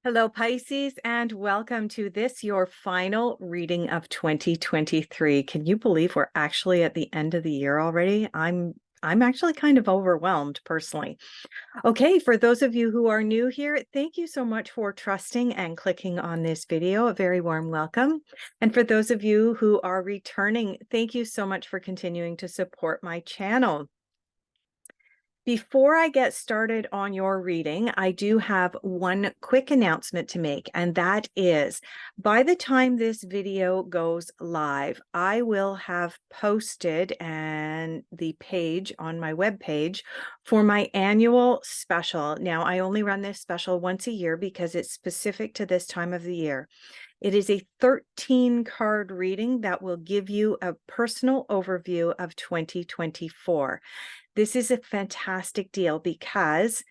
Hello, Pisces, and welcome to this, your final reading of 2023. Can you believe we're actually at the end of the year already? I'm actually kind of overwhelmed personally. Okay, for those of you who are new here, thank you so much for trusting and clicking on this video. A very warm welcome. And for those of you who are returning, thank you so much for continuing to support my channel. Before I get started on your reading, I do have one quick announcement to make, and that is by the time this video goes live, I will have posted the page on my webpage for my annual special. Now, I only run this special once a year because it's specific to this time of the year. It is a 13 card reading that will give you a personal overview of 2024. This is a fantastic deal because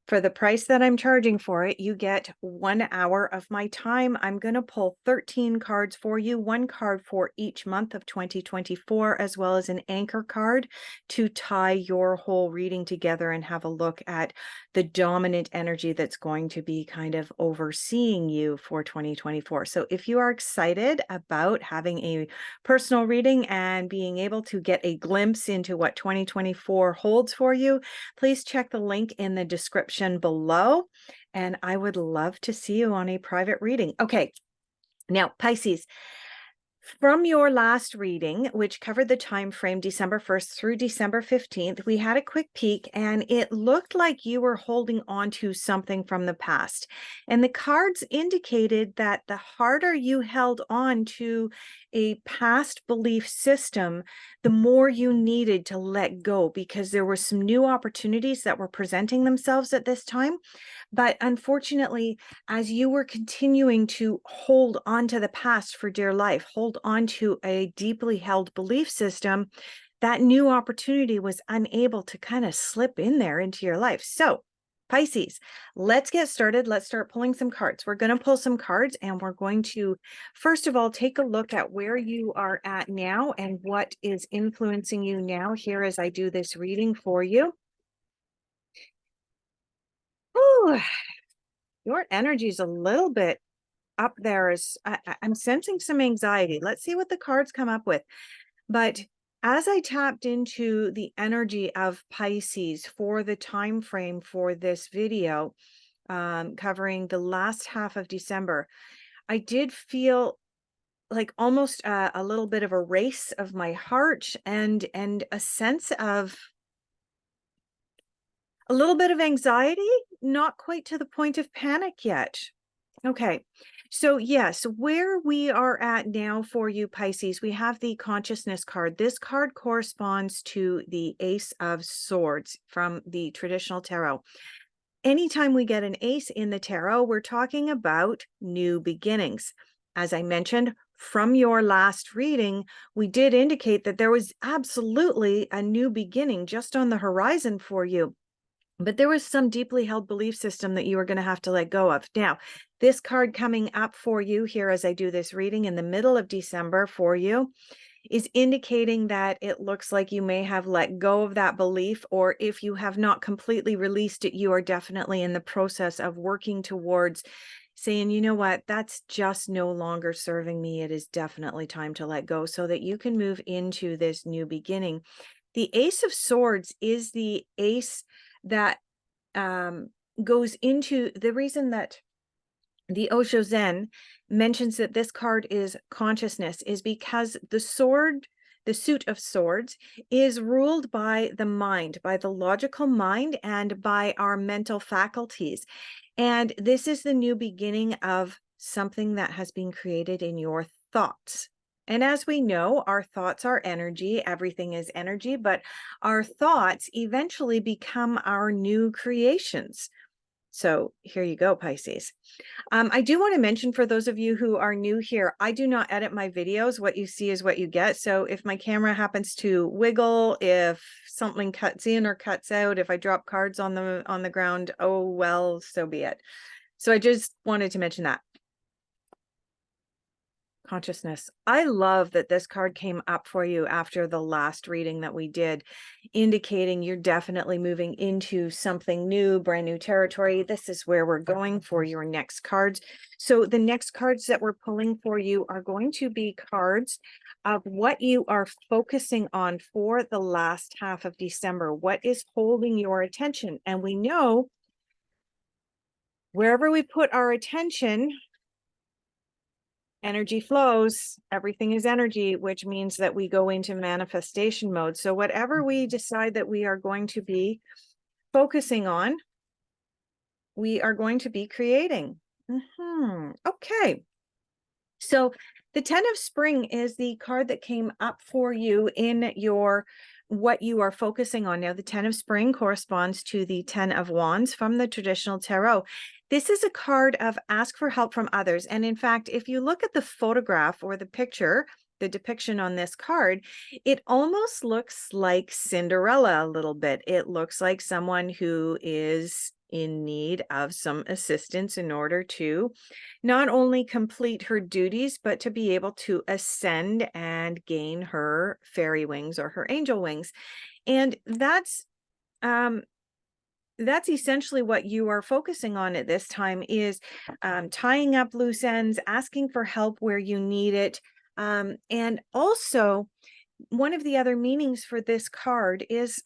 for the price that I'm charging for it, you get 1 hour of my time. I'm going to pull 13 cards for you, one card for each month of 2024, as well as an anchor card to tie your whole reading together and have a look at the dominant energy that's going to be kind of overseeing you for 2024. So if you are excited about having a personal reading and being able to get a glimpse into what 2024 holds for you, please check the link in the description below, and I would love to see you on a private reading. Okay, now Pisces, from your last reading, which covered the time frame December 1st through December 15th, we had a quick peek and it looked like you were holding on to something from the past. And the cards indicated that the harder you held on to a past belief system, the more you needed to let go because there were some new opportunities that were presenting themselves at this time. But unfortunately, as you were continuing to hold on to the past for dear life, hold on to a deeply held belief system, that new opportunity was unable to kind of slip in there into your life. So, Pisces, let's get started. Let's start pulling some cards. We're going to pull some cards and we're going to, first of all, take a look at where you are at now and what is influencing you now here as I do this reading for you. Ooh, your energy is a little bit up there. I'm sensing some anxiety. Let's see what the cards come up with. But as I tapped into the energy of Pisces for the time frame for this video, covering the last half of December, I did feel like almost a little bit of a race of my heart and a sense of a little bit of anxiety, not quite to the point of panic yet. Okay, so yes, where we are at now for you, Pisces, we have the consciousness card. This card corresponds to the Ace of Swords from the traditional tarot. Anytime we get an ace in the tarot, we're talking about new beginnings. As I mentioned, from your last reading, we did indicate that there was absolutely a new beginning just on the horizon for you. But there was some deeply held belief system that you were going to have to let go of. Now, this card coming up for you here as I do this reading in the middle of December for you is indicating that it looks like you may have let go of that belief, or if you have not completely released it, you are definitely in the process of working towards saying, you know what, that's just no longer serving me. It is definitely time to let go so that you can move into this new beginning. The Ace of Swords is the ace that goes into the reason that the Osho Zen mentions that this card is consciousness is because the suit of swords is ruled by the mind, by the logical mind and by our mental faculties. And this is the new beginning of something that has been created in your thoughts. And as we know, our thoughts are energy, everything is energy, but our thoughts eventually become our new creations. So here you go, Pisces. I do want to mention for those of you who are new here, I do not edit my videos. What you see is what you get. So if my camera happens to wiggle, if something cuts in or cuts out, if I drop cards on the ground, oh, well, so be it. So I just wanted to mention that. Consciousness. I love that this card came up for you after the last reading that we did, indicating you're definitely moving into something new, brand new territory. This is where we're going for your next cards. So the next cards that we're pulling for you are going to be cards of what you are focusing on for the last half of December. What is holding your attention? And we know wherever we put our attention, energy flows. Everything is energy, which means that we go into manifestation mode. So whatever we decide that we are going to be focusing on, we are going to be creating. Okay. So the 10 of Spring is the card that came up for you in your what you are focusing on. Now, the 10 of Spring corresponds to the 10 of Wands from the traditional tarot. This is a card of ask for help from others. And in fact, if you look at the photograph or the picture, the depiction on this card, it almost looks like Cinderella a little bit. It looks like someone who is in need of some assistance in order to not only complete her duties, but to be able to ascend and gain her fairy wings or her angel wings. And that's essentially what you are focusing on at this time is tying up loose ends, asking for help where you need it. And also, one of the other meanings for this card is,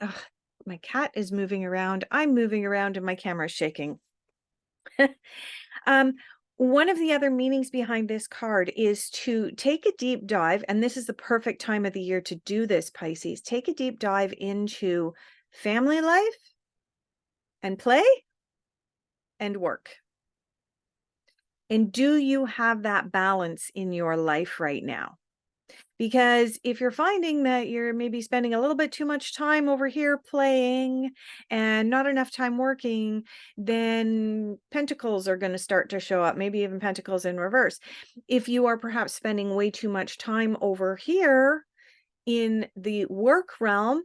my cat is moving around. I'm moving around and my camera is shaking. One of the other meanings behind this card is to take a deep dive, and this is the perfect time of the year to do this, Pisces. Take a deep dive into family life and play and work. And do you have that balance in your life right now? Because if you're finding that you're maybe spending a little bit too much time over here playing and not enough time working, then pentacles are going to start to show up, maybe even pentacles in reverse. If you are perhaps spending way too much time over here in the work realm,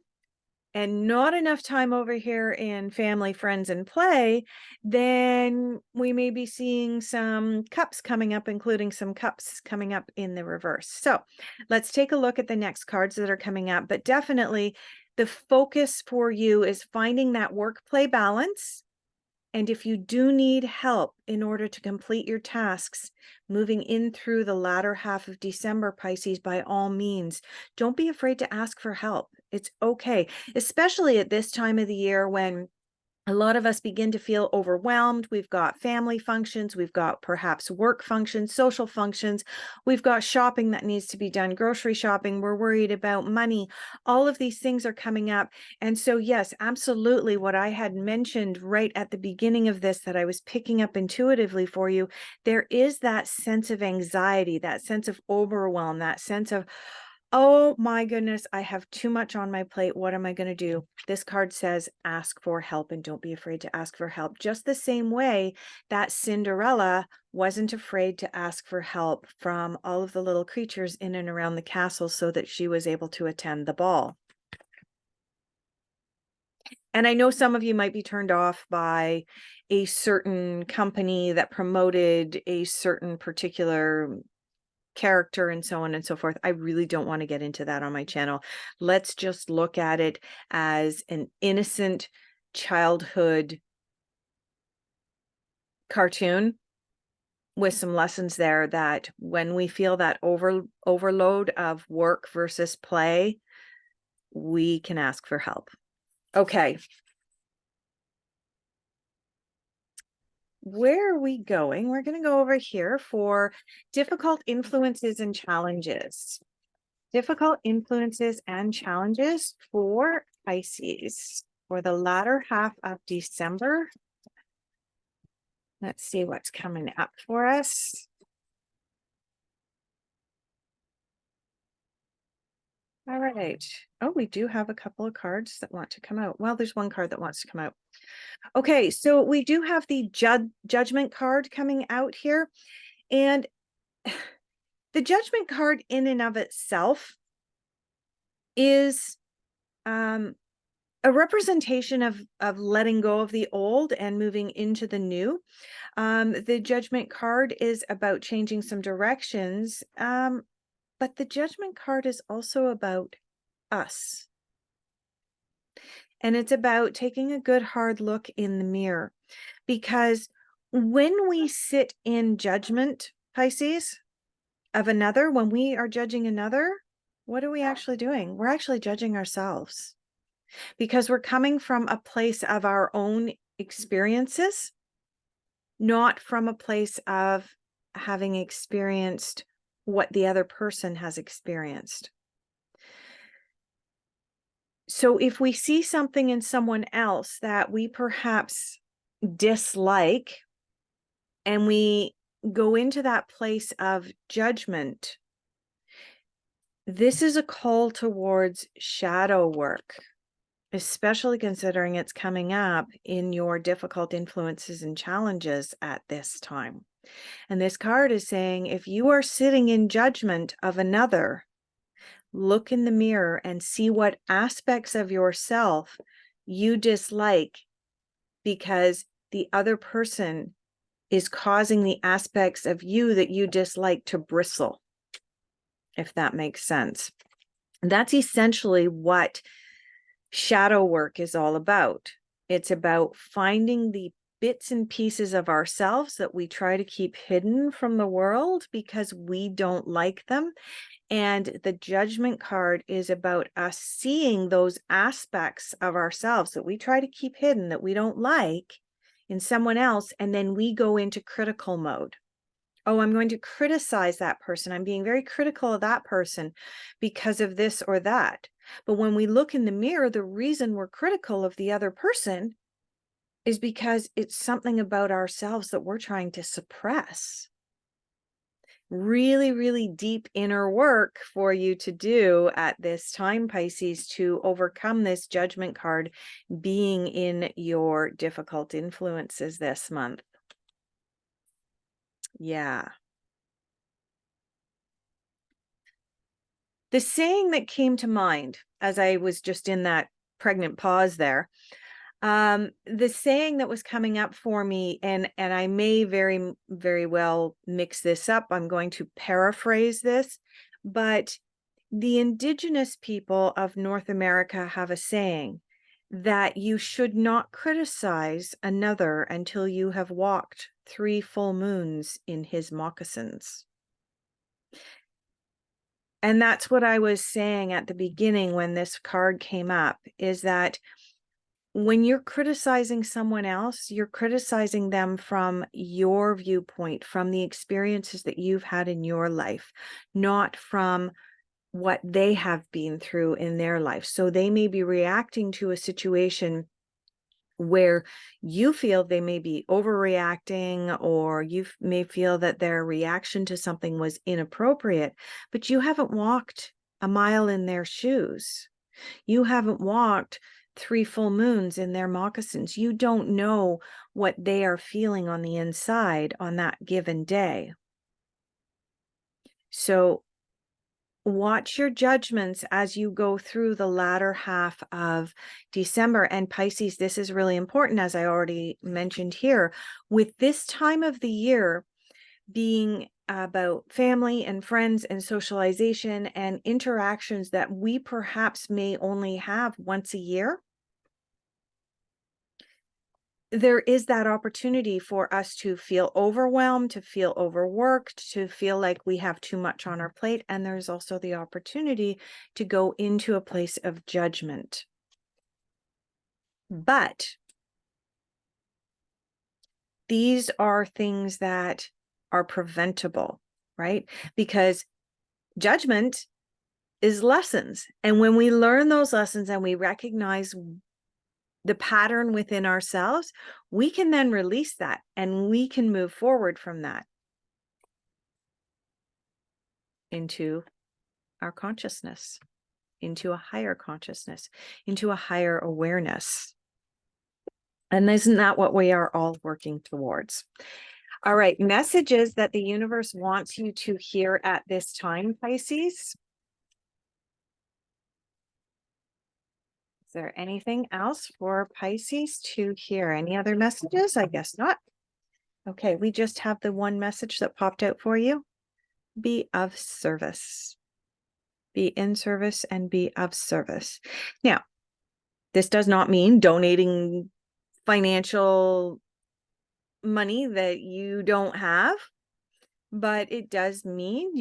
and not enough time over here in family, friends, and play, then we may be seeing some cups coming up, including some cups coming up in the reverse. So let's take a look at the next cards that are coming up. But definitely the focus for you is finding that work-play balance. And if you do need help in order to complete your tasks, moving in through the latter half of December, Pisces, by all means, don't be afraid to ask for help. It's okay, especially at this time of the year when a lot of us begin to feel overwhelmed. We've got family functions, we've got perhaps work functions, social functions, we've got shopping that needs to be done, grocery shopping, we're worried about money. All of these things are coming up. And so, yes, absolutely, what I had mentioned right at the beginning of this that I was picking up intuitively for you, there is that sense of anxiety, that sense of overwhelm, that sense of, oh my goodness, I have too much on my plate. What am I going to do? This card says ask for help and don't be afraid to ask for help. Just the same way that Cinderella wasn't afraid to ask for help from all of the little creatures in and around the castle so that she was able to attend the ball. And I know some of you might be turned off by a certain company that promoted a certain particular character and so on and so forth. I really don't want to get into that on my channel. Let's just look at it as an innocent childhood cartoon with some lessons there that when we feel that overload of work versus play, we can ask for help. Okay. Where are we going? We're going to go over here for difficult influences and challenges. Difficult influences and challenges for Pisces for the latter half of December. Let's see what's coming up for us. All right. Oh, we do have a couple of cards that want to come out. Well, there's one card that wants to come out. Okay, so we do have the Judgment card coming out here. And the Judgment card in and of itself is a representation of letting go of the old and moving into the new. The Judgment card is about changing some directions, but the Judgment card is also about us. And it's about taking a good hard look in the mirror, because when we sit in judgment, Pisces, of another, when we are judging another, what are we actually doing? We're actually judging ourselves, because we're coming from a place of our own experiences, not from a place of having experienced what the other person has experienced. So if we see something in someone else that we perhaps dislike, and we go into that place of judgment, this is a call towards shadow work, especially considering it's coming up in your difficult influences and challenges at this time. And this card is saying, if you are sitting in judgment of another, look in the mirror and see what aspects of yourself you dislike, because the other person is causing the aspects of you that you dislike to bristle, if that makes sense. And that's essentially what shadow work is all about. It's about finding the bits and pieces of ourselves that we try to keep hidden from the world because we don't like them. And the Judgment card is about us seeing those aspects of ourselves that we try to keep hidden, that we don't like, in someone else, and then we go into critical mode. Oh, I'm going to criticize that person. I'm being very critical of that person because of this or that. But when we look in the mirror, the reason we're critical of the other person is because it's something about ourselves that we're trying to suppress. Really, really deep inner work for you to do at this time, Pisces, to overcome this Judgment card being in your difficult influences this month. Yeah. The saying that came to mind as I was just in that pregnant pause there, the saying that was coming up for me, and I may very, very well mix this up. I'm going to paraphrase this, but the indigenous people of North America have a saying that you should not criticize another until you have walked 3 full moons in his moccasins. And that's what I was saying at the beginning when this card came up, is that when you're criticizing someone else, you're criticizing them from your viewpoint, from the experiences that you've had in your life, not from what they have been through in their life. So they may be reacting to a situation where you feel they may be overreacting, or you may feel that their reaction to something was inappropriate, but you haven't walked a mile in their shoes. You haven't walked 3 full moons in their moccasins. You don't know what they are feeling on the inside on that given day. So watch your judgments as you go through the latter half of December. And Pisces, this is really important, as I already mentioned here, with this time of the year being about family and friends and socialization and interactions that we perhaps may only have once a year. There is that opportunity for us to feel overwhelmed, to feel overworked, to feel like we have too much on our plate. And there's also the opportunity to go into a place of judgment. But these are things that are preventable, right? Because judgment is lessons. And when we learn those lessons and we recognize the pattern within ourselves, we can then release that and we can move forward from that into our consciousness, into a higher consciousness, into a higher awareness. And isn't that what we are all working towards? All right, messages that the universe wants you to hear at this time, Pisces. Is there anything else for Pisces to hear? Any other messages? I guess not. Okay, we just have the one message that popped out for you. Be of service. Be in service and be of service. Now, this does not mean donating financial money that you don't have, but it does mean,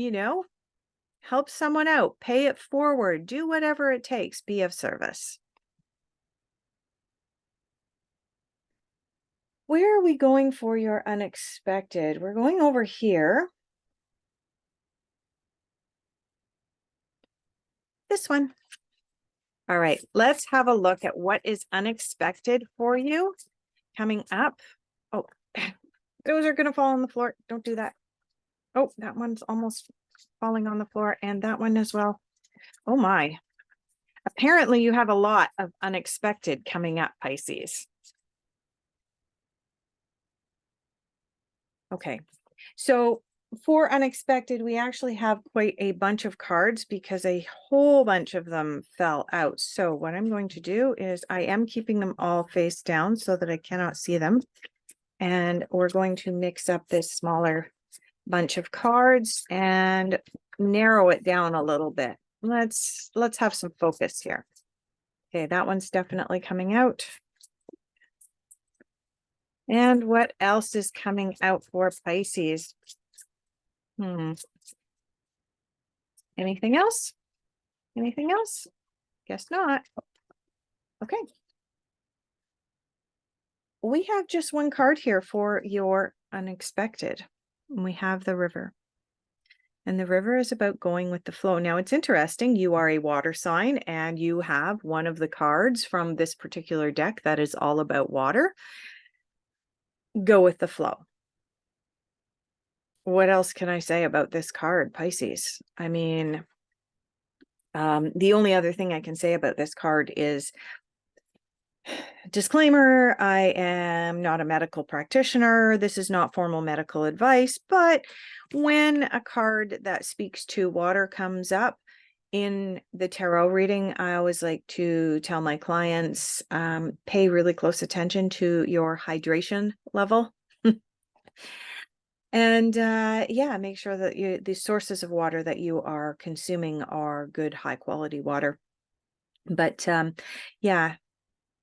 help someone out, pay it forward, do whatever it takes, be of service. Where are we going for your unexpected? We're going over here. This one. All right, let's have a look at what is unexpected for you coming up. Oh, those are going to fall on the floor. Don't do that. Oh, that one's almost falling on the floor, and that one as well. Oh my. Apparently you have a lot of unexpected coming up, Pisces. Okay, so for unexpected, we actually have quite a bunch of cards because a whole bunch of them fell out. So what I'm going to do is I am keeping them all face down so that I cannot see them. And we're going to mix up this smaller bunch of cards and narrow it down a little bit. Let's have some focus here. Okay, that one's definitely coming out. And what else is coming out for Pisces? Anything else? Anything else? Guess not. Okay. We have just one card here for your unexpected. We have the river. And the river is about going with the flow. Now, it's interesting. You are a water sign and you have one of the cards from this particular deck that is all about water. Go with the flow. What else can I say about this card, Pisces? I mean, the only other thing I can say about this card is disclaimer, I am not a medical practitioner. This is not formal medical advice, but when a card that speaks to water comes up in the tarot reading, I always like to tell my clients, pay really close attention to your hydration level. And yeah, make sure that the sources of water that you are consuming are good, high quality water. But yeah,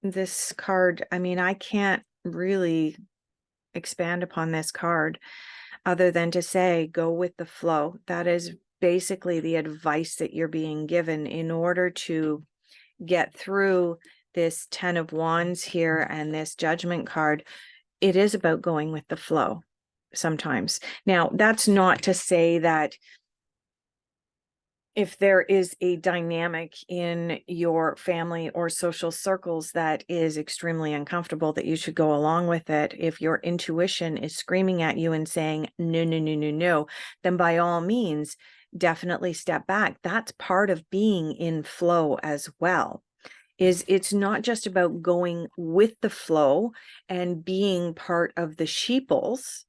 this card, I mean, I can't really expand upon this card other than to say, go with the flow. That is basically the advice that you're being given in order to get through this 10 of Wands here and this Judgment card. It is about going with the flow sometimes. Now, that's not to say that if there is a dynamic in your family or social circles that is extremely uncomfortable, that you should go along with it. If your intuition is screaming at you and saying, no, no, no, no, no, then by all means, definitely step back. That's part of being in flow as well. It's not just about going with the flow and being part of the sheeples.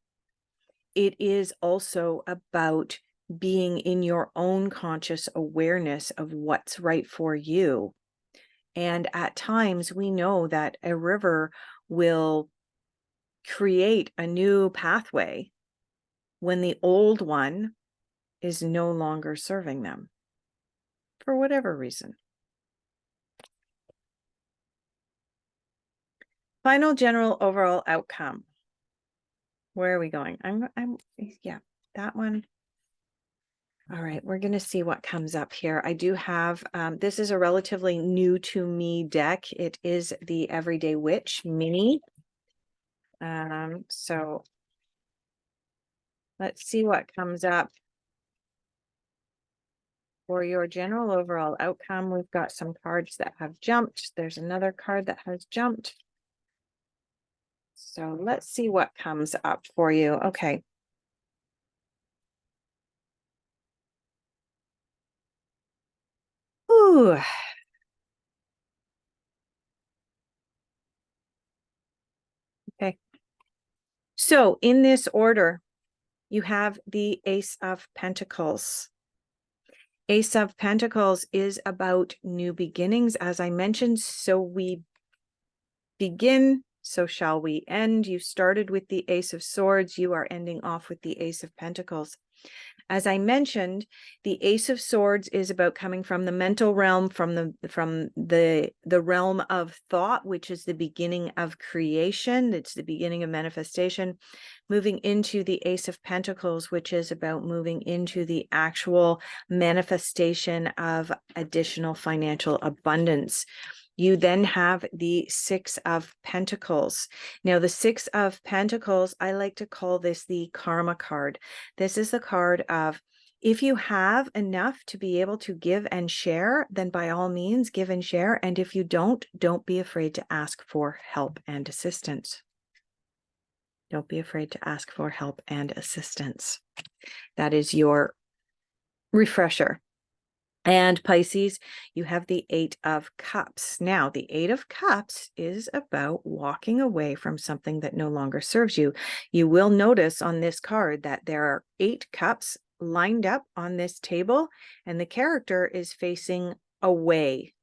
It is also about being in your own conscious awareness of what's right for you. And at times we know that a river will create a new pathway when the old one is no longer serving them for whatever reason. Final general overall outcome. Where are we going? Yeah, that one. All right, we're going to see what comes up here. I do have, this is a relatively new to me deck. It is the Everyday Witch Mini. So let's see what comes up for your general overall outcome. We've got some cards that have jumped. There's another card that has jumped. So let's see what comes up for you. Okay. Ooh. Okay. So in this order, you have the Ace of Pentacles. Ace of Pentacles is about new beginnings, as I mentioned. So we begin, so shall we end. You started with the Ace of Swords. You are ending off with the Ace of Pentacles. As I mentioned, the Ace of Swords is about coming from the mental realm, from the realm of thought, which is the beginning of creation. It's the beginning of manifestation, moving into the Ace of Pentacles, which is about moving into the actual manifestation of additional financial abundance. You then have the Six of Pentacles. Now, the Six of Pentacles, I like to call this the karma card. This is the card of, if you have enough to be able to give and share, then by all means, give and share. And if you don't be afraid to ask for help and assistance. Don't be afraid to ask for help and assistance. That is your refresher. And Pisces, you have the Eight of Cups. Now, the Eight of Cups is about walking away from something that no longer serves you. You will notice on this card that there are 8 cups lined up on this table, and the character is facing away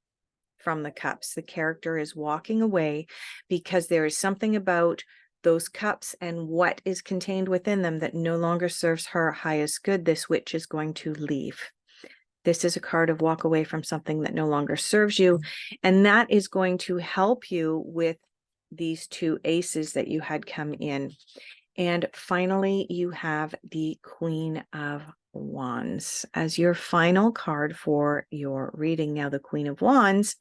from the cups. The character is walking away because there is something about those cups and what is contained within them that no longer serves her highest good. This witch is going to leave. This is a card of walk away from something that no longer serves you. And that is going to help you with these 2 aces that you had come in. And finally, you have the Queen of Wands as your final card for your reading. Now, the Queen of Wands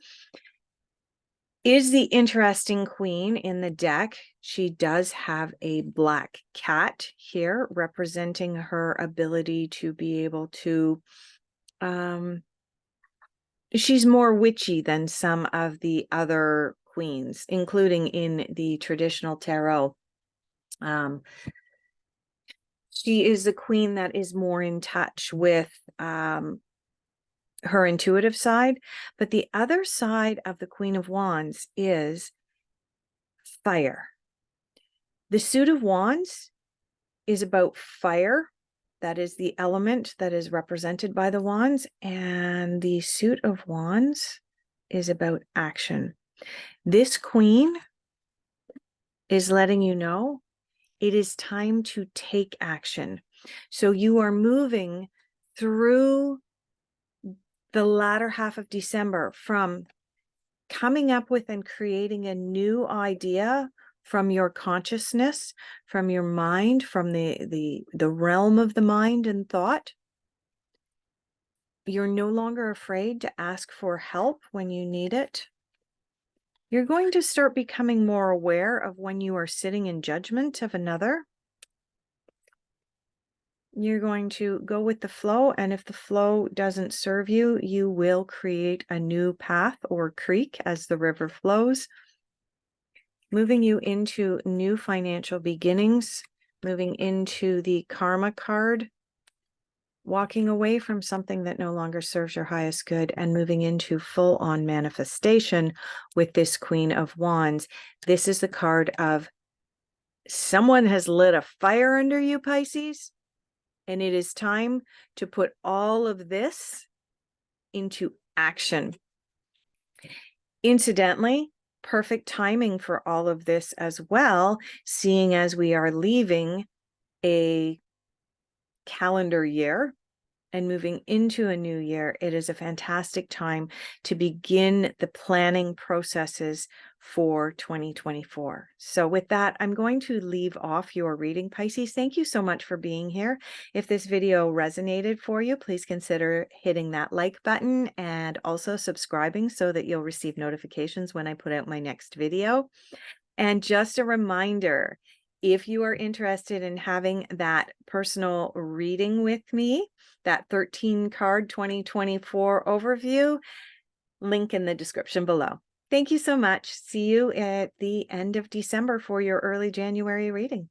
is the interesting queen in the deck. She does have a black cat here representing her ability to be able to she's more witchy than some of the other queens, including in the traditional tarot. She is a queen that is more in touch with her intuitive side, but the other side of the Queen of Wands is fire. The Suit of Wands is about fire. That is the element that is represented by the wands. And the Suit of Wands is about action. This queen is letting you know it is time to take action. So you are moving through the latter half of December from coming up with and creating a new idea from your consciousness, from your mind, from the realm of the mind and thought. You're no longer afraid to ask for help when you need it. You're going to start becoming more aware of when you are sitting in judgment of another. You're going to go with the flow, and if the flow doesn't serve you, you will create a new path or creek as the river flows, moving you into new financial beginnings, moving into the karma card, walking away from something that no longer serves your highest good, and moving into full-on manifestation with this Queen of Wands. This is the card of someone has lit a fire under you, Pisces, and it is time to put all of this into action. Incidentally, perfect timing for all of this as well, seeing as we are leaving a calendar year and moving into a new year. It is a fantastic time to begin the planning processes for 2024. So with that, I'm going to leave off your reading, Pisces. Thank you so much for being here. If this video resonated for you, please consider hitting that like button and also subscribing so that you'll receive notifications when I put out my next video. And just a reminder, if you are interested in having that personal reading with me, that 13 card 2024 overview, link in the description below. Thank you so much. See you at the end of December for your early January reading.